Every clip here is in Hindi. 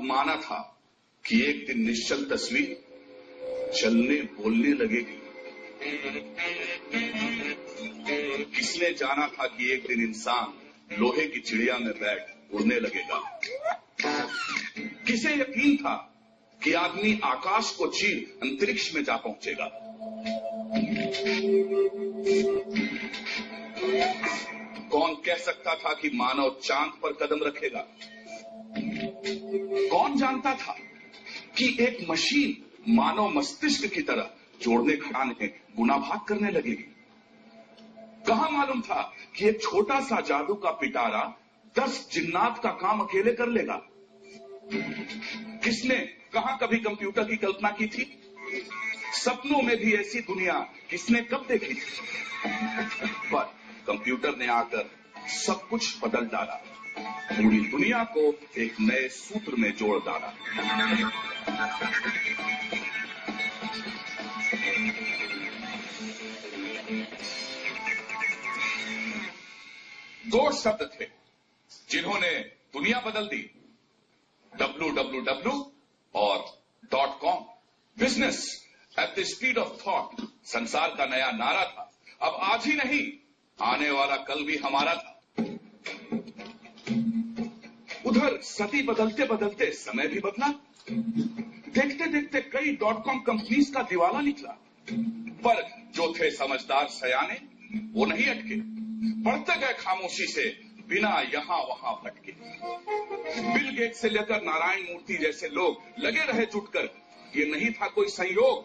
माना था कि एक दिन निश्चल तस्वीर चलने बोलने लगेगी। किसने जाना था कि एक दिन इंसान लोहे की चिड़िया में बैठ उड़ने लगेगा। किसे यकीन था कि आदमी आकाश को चीर अंतरिक्ष में जा पहुंचेगा। कौन कह सकता था कि मानव चांद पर कदम रखेगा। कौन जानता था कि एक मशीन मानव मस्तिष्क की तरह जोड़ने घटाने गुना भाग करने लगेगी। कहां मालूम था कि एक छोटा सा जादू का पिटारा 10 जिन्नात का काम अकेले कर लेगा। किसने कहां कभी कंप्यूटर की कल्पना की थी। सपनों में भी ऐसी दुनिया किसने कब देखी थी। पर कंप्यूटर ने आकर सब कुछ बदल डाला, पूरी दुनिया को एक नए सूत्र में जोड़ डाला। दो शब्द थे जिन्होंने दुनिया बदल दी, www और .com। Business at the speed of thought संसार का नया नारा था। अब आज ही नहीं, आने वाला कल भी हमारा था। उधर सदी बदलते बदलते समय भी बदला। देखते देखते कई .com कंपनीज का दिवाला निकला, पर जो थे समझदार सयाने वो नहीं अटके, बढ़ते गए खामोशी से बिना यहां वहां भटके। बिल गेट से लेकर नारायण मूर्ति जैसे लोग लगे रहे जुटकर। ये नहीं था कोई संयोग,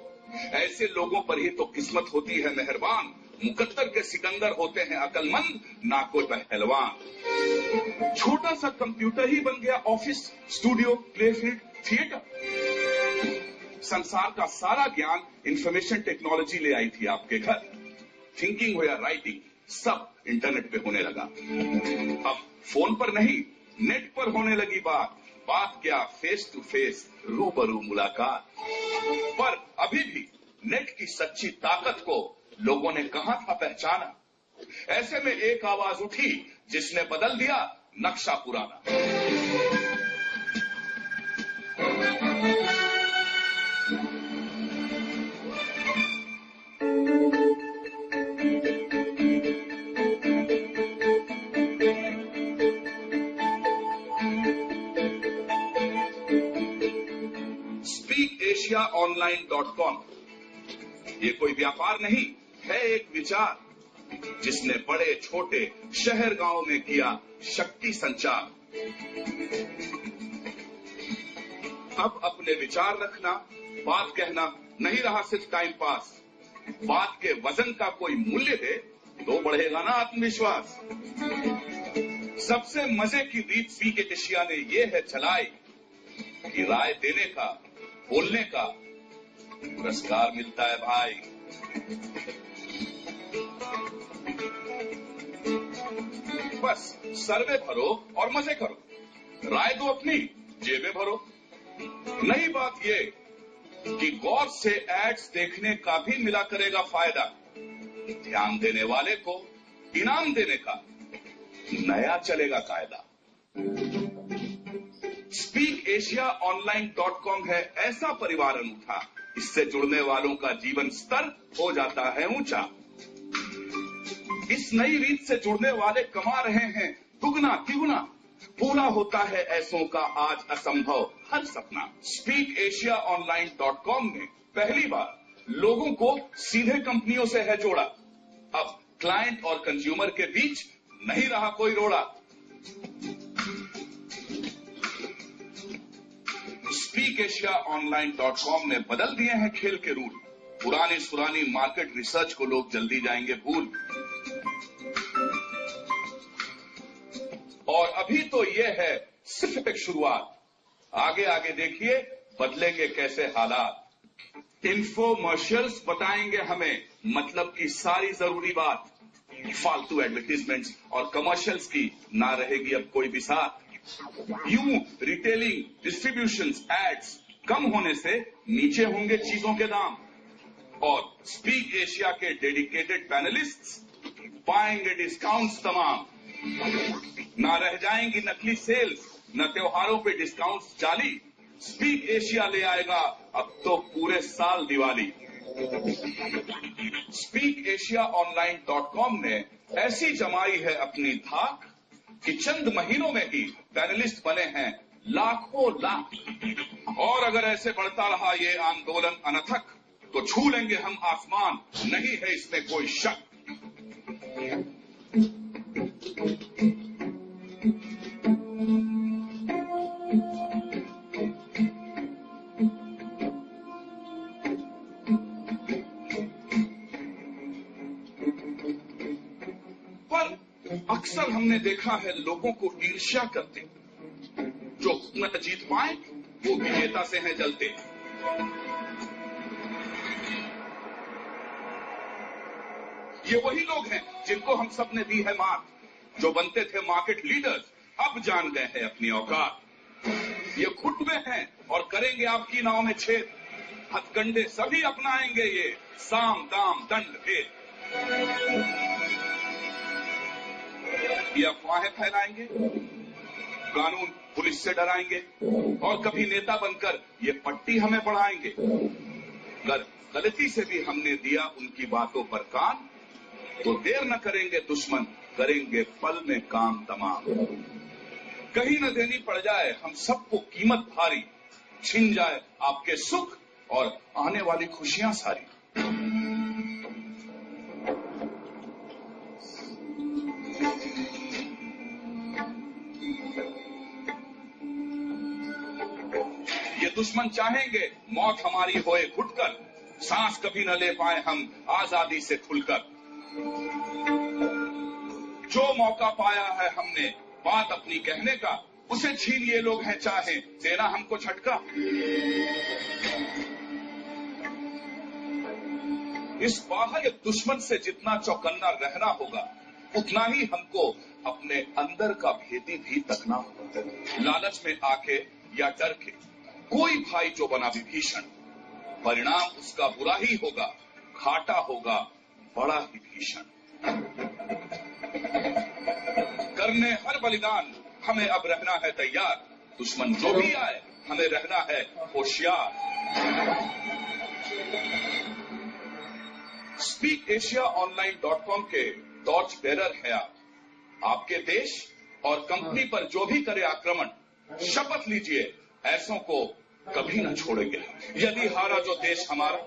ऐसे लोगों पर ही तो किस्मत होती है मेहरबान। मुकद्दर के सिकंदर होते हैं अकलमंद, ना कोई पहलवान। छोटा सा कंप्यूटर ही बन गया ऑफिस, स्टूडियो, प्लेफील्ड, थिएटर। संसार का सारा ज्ञान इंफॉर्मेशन टेक्नोलॉजी ले आई थी आपके घर। थिंकिंग हो या राइटिंग, सब इंटरनेट पे होने लगा। अब फोन पर नहीं, नेट पर होने लगी बात क्या फेस टू फेस रूबरू मुलाकात। पर अभी भी नेट की सच्ची ताकत को लोगों ने कहां था पहचाना। ऐसे में एक आवाज उठी जिसने बदल दिया नक्शा पुराना। SpeakAsiaOnline.com ये कोई व्यापार नहीं है, एक विचार जिसने बड़े छोटे शहर गांव में किया शक्ति संचार। अब अपने विचार रखना, बात कहना नहीं रहा सिर्फ टाइम पास। बात के वजन का कोई मूल्य दे तो बढ़ेगा ना आत्मविश्वास। सबसे मजे की रीत स्पीक एशिया ने ये है चलाई कि राय देने का, बोलने का पुरस्कार मिलता है भाई। बस सर्वे भरो और मजे करो, राय दो अपनी, जेबें भरो। नई बात ये कि गौर से एड्स देखने का भी मिला करेगा फायदा। ध्यान देने वाले को इनाम देने का नया चलेगा कायदा। SpeakAsiaOnline.com है ऐसा परिवार अनूठा, इससे जुड़ने वालों का जीवन स्तर हो जाता है ऊंचा। इस नई रीत से जुड़ने वाले कमा रहे हैं दुगना तिगुना। पूरा होता है ऐसों का आज असंभव हर सपना। SpeakAsiaOnline.com ने पहली बार लोगों को सीधे कंपनियों से है जोड़ा। अब क्लाइंट और कंज्यूमर के बीच नहीं रहा कोई रोड़ा। SpeakAsiaOnline.com ने बदल दिए हैं खेल के रूल। पुरानी सुरानी मार्केट रिसर्च को लोग जल्दी जाएंगे भूल। और अभी तो ये है सिर्फ एक शुरुआत, आगे आगे देखिए बदलेंगे कैसे हालात। इन्फोमर्शियल्स बताएंगे हमें मतलब की सारी जरूरी बात। फालतू एडवर्टीजमेंट्स और कमर्शियल्स की ना रहेगी अब कोई भी साथ। यूं रिटेलिंग, डिस्ट्रीब्यूशन, एड्स कम होने से नीचे होंगे चीजों के दाम। और स्पीक एशिया के डेडिकेटेड पैनलिस्ट्स पाएंगे डिस्काउंट्स तमाम। ना रह जाएंगी नकली सेल्स, न त्योहारों पे डिस्काउंट्स जाली। स्पीक एशिया ले आएगा अब तो पूरे साल दिवाली। स्पीक एशिया online.com ने ऐसी जमाई है अपनी धाक कि चंद महीनों में ही पैनलिस्ट बने हैं लाखों लाख। और अगर ऐसे बढ़ता रहा ये आंदोलन अनथक तो छू लेंगे हम आसमान, नहीं है इसमें कोई शक। पर अक्सर हमने देखा है लोगों को ईर्ष्या करते, जो न जीत पाए वो विजेता से हैं जलते। ये वही लोग हैं जिनको हम सब ने दी है मात, जो बनते थे मार्केट लीडर्स, अब जान गए हैं अपनी औकात। ये खुद में हैं और करेंगे आपकी नाव में छेद, हथकंडे सभी अपनाएंगे ये, साम दाम दंड भेद। ये अफवाहें फैलाएंगे, कानून पुलिस से डराएंगे और कभी नेता बनकर ये पट्टी हमें पढ़ाएंगे। अगर गलती से भी हमने दिया उनकी बातों पर कान तो देर न करेंगे दुश्मन, करेंगे पल में काम तमाम। कहीं न देनी पड़ जाए हम सबको कीमत भारी, छिन जाए आपके सुख और आने वाली खुशियां सारी। ये दुश्मन चाहेंगे मौत हमारी होए घुटकर, सांस कभी न ले पाए हम आजादी से खुलकर। जो मौका पाया है हमने बात अपनी कहने का, उसे छीन ये लोग हैं चाहे देना हमको झटका। इस बाहर दुश्मन से जितना चौकन्ना रहना होगा, उतना ही हमको अपने अंदर का भेदी भी तकना होगा। लालच में आके या डर के कोई भाई जो बना विभीषण, परिणाम उसका बुरा ही होगा, घाटा होगा बड़ा ही भीषण। करने हर बलिदान हमें अब रहना है तैयार, दुश्मन जो भी आए हमें रहना है होशियार। स्पीक एशिया online.com के टॉर्च बेरर है आप। आपके देश और कंपनी पर जो भी करे आक्रमण, शपथ लीजिए ऐसों को कभी न छोड़ेंगे। यदि हारा जो देश हमारा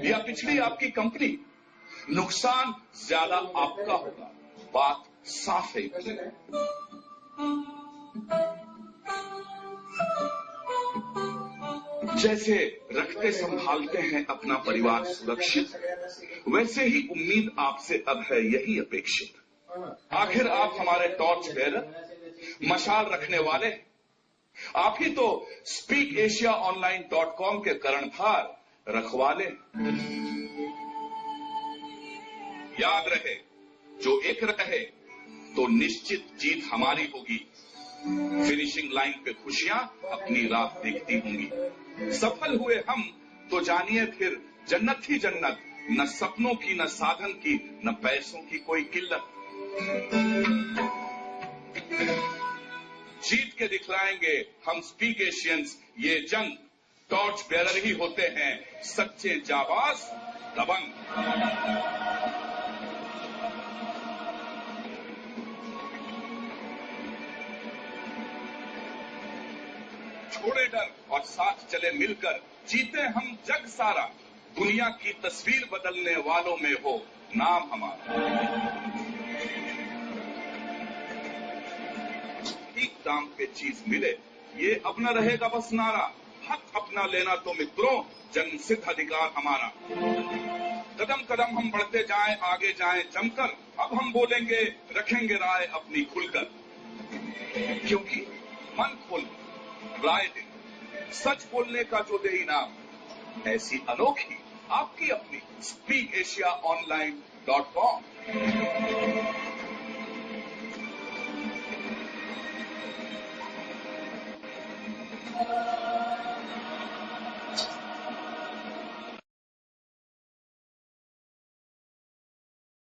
या पिछड़ी आपकी कंपनी, नुकसान ज्यादा आपका होगा, बात साफ है। जैसे रखते संभालते हैं अपना परिवार सुरक्षित, वैसे ही उम्मीद आपसे अब है यही अपेक्षित। आखिर आप हमारे टॉर्च बेरर, मशाल रखने वाले, आप ही तो स्पीक एशिया online.com के कर्णधार रखवाले। याद रहे जो एक रहे तो निश्चित जीत हमारी होगी। फिनिशिंग लाइन पे खुशियां अपनी राह देखती होंगी। सफल हुए हम तो जानिए फिर जन्नत ही जन्नत, न सपनों की न साधन की न पैसों की कोई किल्लत। जीत के दिखलाएंगे हम स्पीक एशियंस ये जंग, टॉर्च बेरर ही होते हैं सच्चे जाबाज दबंग। छोड़े डर और साथ चले मिलकर, जीते हम जग सारा, दुनिया की तस्वीर बदलने वालों में हो नाम हमारा। ठीक दाम पे चीज मिले ये अपना रहेगा बस नारा, हक अपना लेना तो मित्रों जन्म सिद्ध अधिकार हमारा। कदम कदम हम बढ़ते जाएं, आगे जाएं जमकर, अब हम बोलेंगे रखेंगे राय अपनी खुलकर। क्योंकि मन खोल राय दे, सच बोलने का जो दे इनाम, ऐसी अनोखी आपकी अपनी स्पीक एशिया online.com।